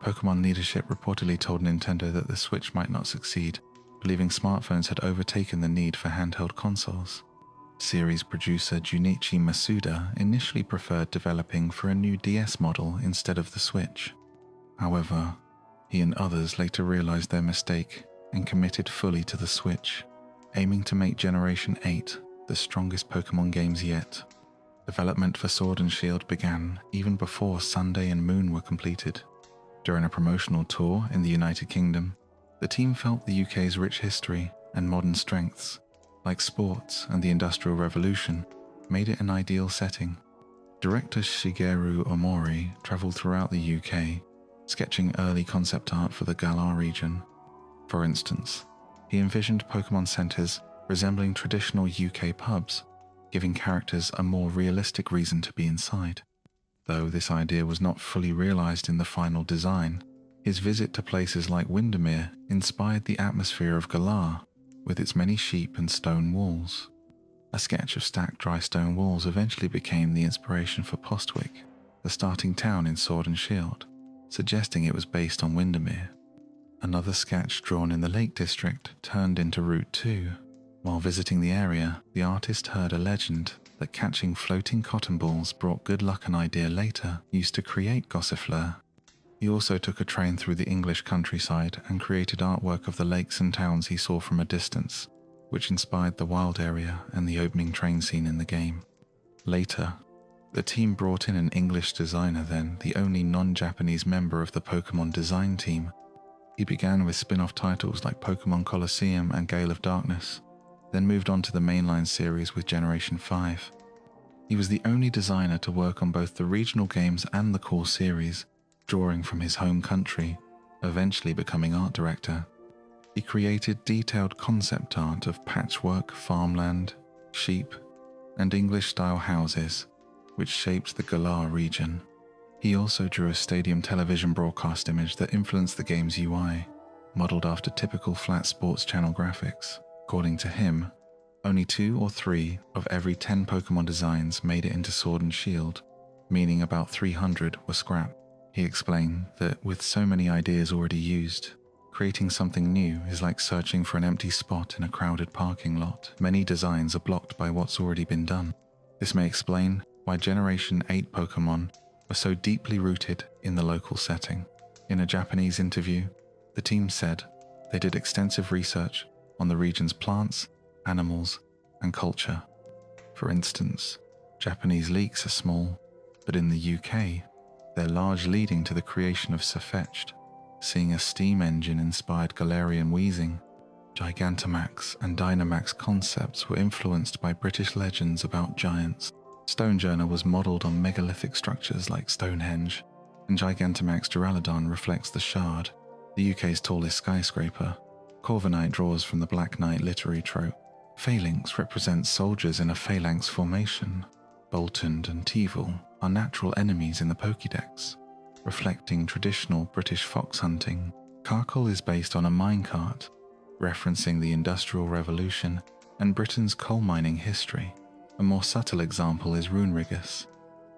Pokémon leadership reportedly told Nintendo that the Switch might not succeed, believing smartphones had overtaken the need for handheld consoles. Series producer Junichi Masuda initially preferred developing for a new DS model instead of the Switch. However, he and others later realized their mistake and committed fully to the Switch, aiming to make Generation 8 the strongest Pokémon games yet. Development for Sword and Shield began even before Sunday and Moon were completed. During a promotional tour in the United Kingdom, the team felt the UK's rich history and modern strengths, like sports and the Industrial Revolution, made it an ideal setting. Director Shigeru Omori travelled throughout the UK, sketching early concept art for the Galar region. For instance, he envisioned Pokémon centres resembling traditional UK pubs, giving characters a more realistic reason to be inside. Though this idea was not fully realised in the final design, his visit to places like Windermere inspired the atmosphere of Galar, with its many sheep and stone walls. A sketch of stacked dry stone walls eventually became the inspiration for Postwick, the starting town in Sword and Shield, suggesting it was based on Windermere. Another sketch drawn in the Lake District turned into Route 2. While visiting the area, the artist heard a legend that catching floating cotton balls brought good luck, an idea later used to create Gossifleur. He also took a train through the English countryside and created artwork of the lakes and towns he saw from a distance, which inspired the wild area and the opening train scene in the game. Later, the team brought in an English designer, then the only non-Japanese member of the Pokémon design team. He began with spin-off titles like Pokémon Colosseum and Gale of Darkness, then moved on to the mainline series with Generation 5. He was the only designer to work on both the regional games and the core series, drawing from his home country, eventually becoming art director. He created detailed concept art of patchwork, farmland, sheep, and English-style houses, which shaped the Galar region. He also drew a stadium television broadcast image that influenced the game's UI, modelled after typical flat sports channel graphics. According to him, only 2 or 3 of every 10 Pokémon designs made it into Sword and Shield, meaning about 300 were scrapped. He explained that with so many ideas already used, creating something new is like searching for an empty spot in a crowded parking lot. Many designs are blocked by what's already been done. This may explain why Generation 8 Pokémon were so deeply rooted in the local setting. In a Japanese interview, the team said they did extensive research on the region's plants, animals, and culture. For instance, Japanese leeks are small, but in the UK, they're large, leading to the creation of Safetched, seeing a steam engine-inspired Galarian wheezing. Gigantamax and Dynamax concepts were influenced by British legends about giants. Stonejourner was modelled on megalithic structures like Stonehenge, and Gigantamax Duraludon reflects the Shard, the UK's tallest skyscraper. Corviknight draws from the Black Knight literary trope. Phalanx represents soldiers in a phalanx formation. Boltund and Teevil are natural enemies in the Pokédex, reflecting traditional British fox hunting. Carkle is based on a minecart, referencing the Industrial Revolution and Britain's coal mining history. A more subtle example is Runerigus,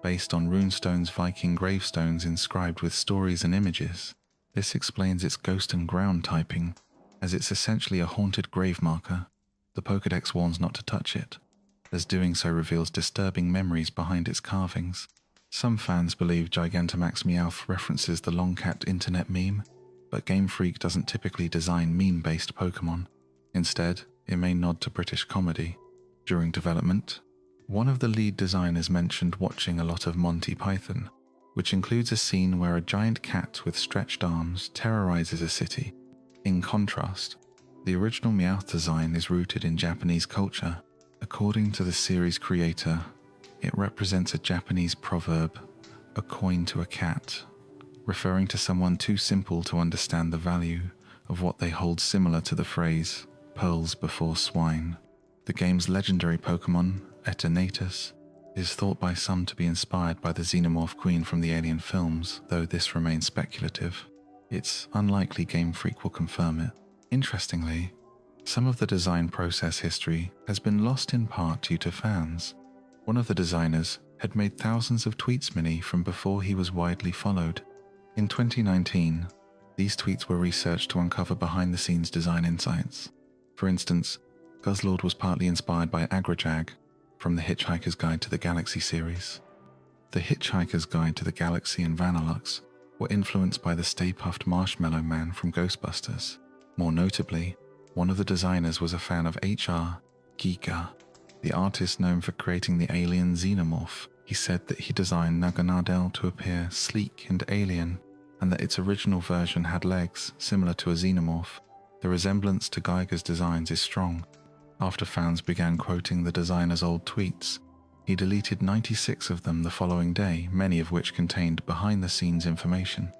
based on runestones, Viking gravestones inscribed with stories and images. This explains its ghost and ground typing, as it's essentially a haunted grave marker. The Pokédex warns not to touch it, as doing so reveals disturbing memories behind its carvings. Some fans believe Gigantamax Meowth references the Longcat internet meme, but Game Freak doesn't typically design meme-based Pokémon. Instead, it may nod to British comedy. During development, one of the lead designers mentioned watching a lot of Monty Python, which includes a scene where a giant cat with stretched arms terrorizes a city. In contrast, the original Meowth design is rooted in Japanese culture. According to the series creator, it represents a Japanese proverb, a coin to a cat, referring to someone too simple to understand the value of what they hold, similar to the phrase, pearls before swine. The game's legendary Pokémon, Eternatus, is thought by some to be inspired by the Xenomorph Queen from the Alien films, though this remains speculative. It's unlikely Game Freak will confirm it. Interestingly, some of the design process history has been lost in part due to fans. One of the designers had made thousands of tweets mini from before he was widely followed. In 2019, these tweets were researched to uncover behind-the-scenes design insights. For instance, Guzzlord was partly inspired by Agrajag from the Hitchhiker's Guide to the Galaxy series. The Hitchhiker's Guide to the Galaxy and Vanillux were influenced by the Stay Puft Marshmallow Man from Ghostbusters. More notably, one of the designers was a fan of H.R. Giger, the artist known for creating the alien Xenomorph. He said that he designed Naganadel to appear sleek and alien, and that its original version had legs similar to a Xenomorph. The resemblance to Giger's designs is strong. After fans began quoting the designer's old tweets, he deleted 96 of them the following day, many of which contained behind-the-scenes information.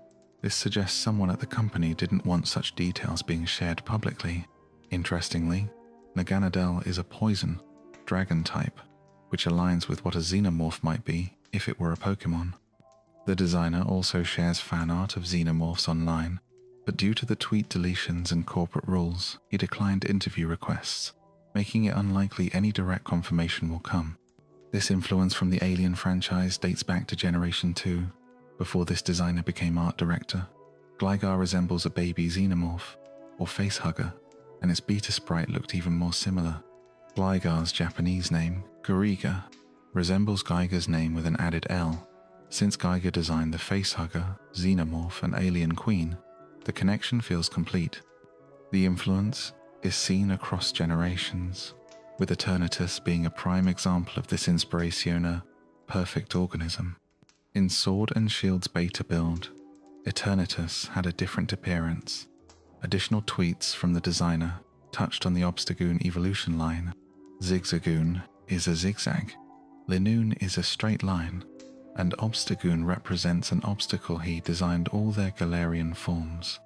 This suggests someone at the company didn't want such details being shared publicly. Interestingly, Naganadel is a poison, dragon type, which aligns with what a Xenomorph might be if it were a Pokémon. The designer also shares fan art of Xenomorphs online, but due to the tweet deletions and corporate rules, he declined interview requests, making it unlikely any direct confirmation will come. This influence from the Alien franchise dates back to Generation 2, before this designer became art director. Gligar resembles a baby Xenomorph, or facehugger, and its beta sprite looked even more similar. Gligar's Japanese name, Gariga, resembles Giger's name with an added L. Since Giger designed the facehugger, Xenomorph, and Alien Queen, the connection feels complete. The influence is seen across generations, with Eternatus being a prime example of this inspirationa, perfect organism. In Sword and Shield's beta build, Eternatus had a different appearance. Additional tweets from the designer touched on the Obstagoon evolution line. Zigzagoon is a zigzag, Linoon is a straight line, and Obstagoon represents an obstacle. He designed all their Galarian forms.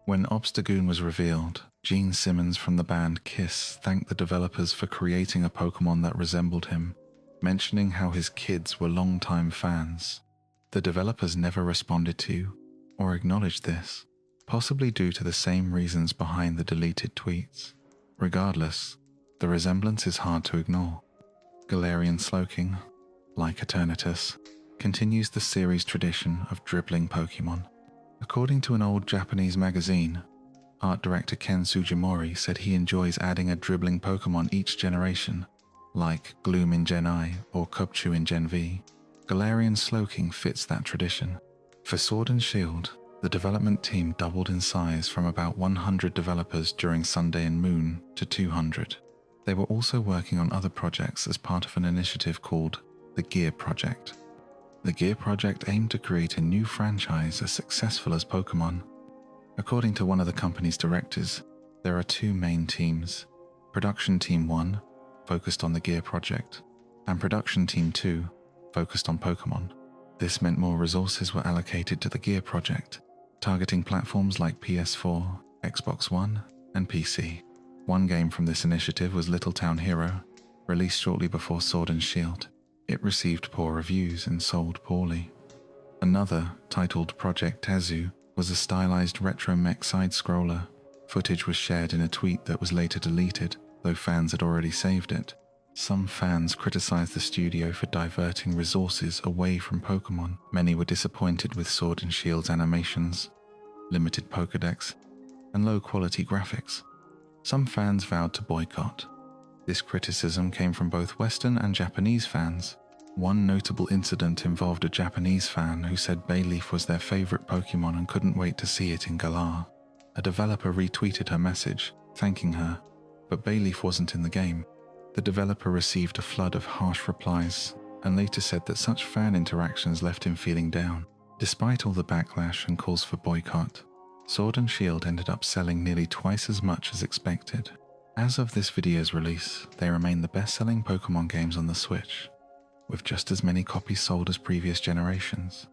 When Obstagoon was revealed, Gene Simmons from the band Kiss thanked the developers for creating a Pokémon that resembled him, mentioning how his kids were longtime fans. The developers never responded to or acknowledged this, possibly due to the same reasons behind the deleted tweets. Regardless, the resemblance is hard to ignore. Galarian Slowking, like Eternatus, continues the series' tradition of dribbling Pokémon. According to an old Japanese magazine, art director Ken Sugimori said he enjoys adding a dribbling Pokémon each generation, like Gloom in Gen I or Cubchoo in Gen V. Galarian Slowking fits that tradition. For Sword and Shield, the development team doubled in size from about 100 developers during Sunday and Moon to 200. They were also working on other projects as part of an initiative called the Gear Project. The Gear Project aimed to create a new franchise as successful as Pokémon. According to one of the company's directors, there are two main teams: Production Team 1, focused on the Gear Project, and Production Team 2, focused on Pokémon. This meant more resources were allocated to the Gear Project, targeting platforms like PS4, Xbox One, and PC. One game from this initiative was Little Town Hero, released shortly before Sword and Shield. It received poor reviews and sold poorly. Another, titled Project Tezu, was a stylized retro mech side-scroller. Footage was shared in a tweet that was later deleted, though fans had already saved it. Some fans criticized the studio for diverting resources away from Pokémon. Many were disappointed with Sword and Shield's animations, limited Pokédex, and low-quality graphics. Some fans vowed to boycott. This criticism came from both Western and Japanese fans. One notable incident involved a Japanese fan who said Bayleaf was their favorite Pokémon and couldn't wait to see it in Galar. A developer retweeted her message, thanking her, but Bayleaf wasn't in the game. The developer received a flood of harsh replies and later said that such fan interactions left him feeling down. Despite all the backlash and calls for boycott, Sword and Shield ended up selling nearly twice as much as expected. As of this video's release, they remain the best-selling Pokémon games on the Switch, with just as many copies sold as previous generations.